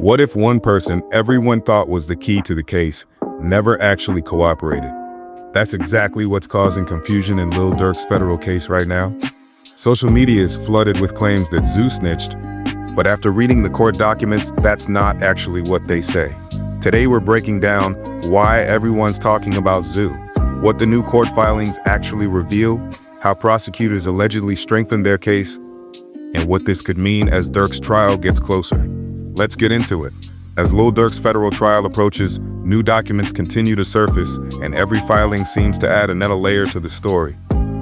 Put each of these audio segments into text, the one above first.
What if one person everyone thought was the key to the case never actually cooperated? That's exactly what's causing confusion in Lil Durk's federal case right now. Social media is flooded with claims that Zoo snitched, but after reading the court documents, that's not actually what they say. Today we're breaking down why everyone's talking about Zoo, what the new court filings actually reveal, how prosecutors allegedly strengthened their case, and what this could mean as Durk's trial gets closer. Let's get into it. As Lil Durk's federal trial approaches, new documents continue to surface, and every filing seems to add another layer to the story.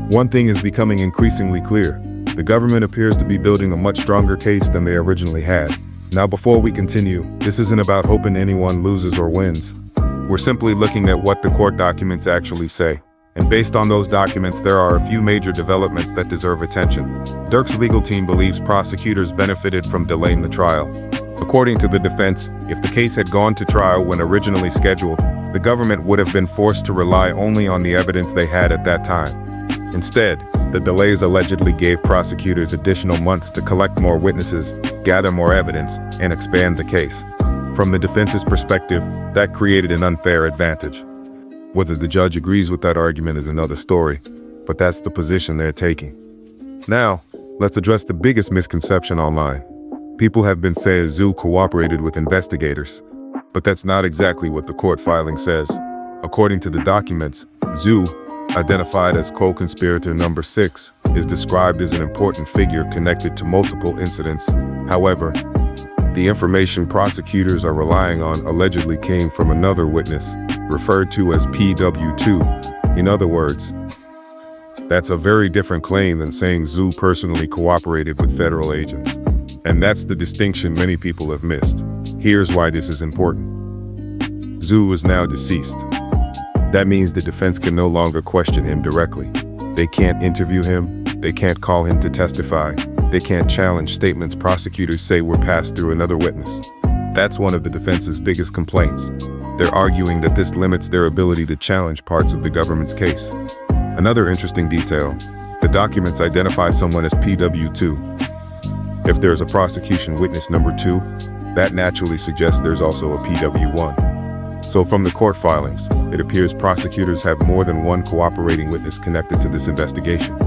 One thing is becoming increasingly clear. The government appears to be building a much stronger case than they originally had. Now, before we continue, this isn't about hoping anyone loses or wins. We're simply looking at what the court documents actually say. And based on those documents, there are a few major developments that deserve attention. Durk's legal team believes prosecutors benefited from delaying the trial. According to the defense, if the case had gone to trial when originally scheduled, the government would have been forced to rely only on the evidence they had at that time. Instead, the delays allegedly gave prosecutors additional months to collect more witnesses, gather more evidence, and expand the case. From the defense's perspective, that created an unfair advantage. Whether the judge agrees with that argument is another story, but that's the position they're taking. Now, let's address the biggest misconception online. People have been saying Zoo cooperated with investigators, but that's not exactly what the court filing says. According to the documents, Zoo, identified as co-conspirator number 6, is described as an important figure connected to multiple incidents. However, the information prosecutors are relying on allegedly came from another witness, referred to as PW2. In other words, that's a very different claim than saying Zoo personally cooperated with federal agents. And that's the distinction many people have missed. Here's why this is important. Zoo is now deceased. That means the defense can no longer question him directly. They can't interview him, they can't call him to testify, they can't challenge statements prosecutors say were passed through another witness. That's one of the defense's biggest complaints. They're arguing that this limits their ability to challenge parts of the government's case. Another interesting detail, the documents identify someone as PW2. If there's a prosecution witness number 2, that naturally suggests there's also a PW1. So from the court filings, it appears prosecutors have more than one cooperating witness connected to this investigation.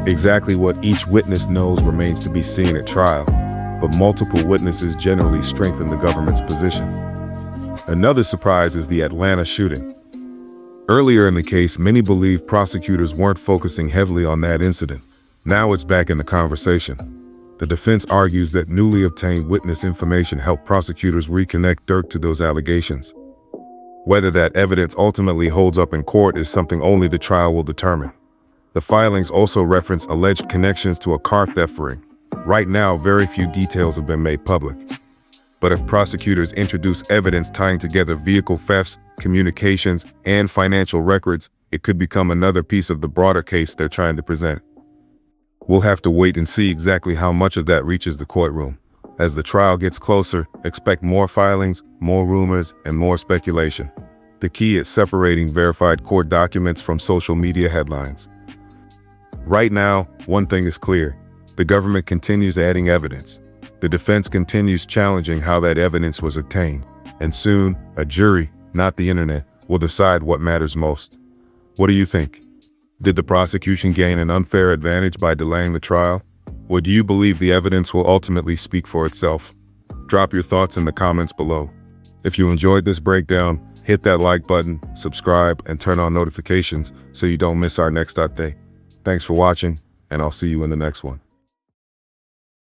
Exactly what each witness knows remains to be seen at trial, but multiple witnesses generally strengthen the government's position. Another surprise is the Atlanta shooting. Earlier in the case, many believed prosecutors weren't focusing heavily on that incident. Now it's back in the conversation. The defense argues that newly obtained witness information helped prosecutors reconnect Durk to those allegations. Whether that evidence ultimately holds up in court is something only the trial will determine. The filings also reference alleged connections to a car theft ring. Right now, very few details have been made public. But if prosecutors introduce evidence tying together vehicle thefts, communications, and financial records, it could become another piece of the broader case they're trying to present. We'll have to wait and see exactly how much of that reaches the courtroom. As the trial gets closer, expect more filings, more rumors, and more speculation. The key is separating verified court documents from social media headlines. Right now, one thing is clear. The government continues adding evidence. The defense continues challenging how that evidence was obtained. And soon, a jury, not the internet, will decide what matters most. What do you think? Did the prosecution gain an unfair advantage by delaying the trial? Or do you believe the evidence will ultimately speak for itself? Drop your thoughts in the comments below. If you enjoyed this breakdown, hit that like button, subscribe, and turn on notifications so you don't miss our next update. Thanks for watching, and I'll see you in the next one.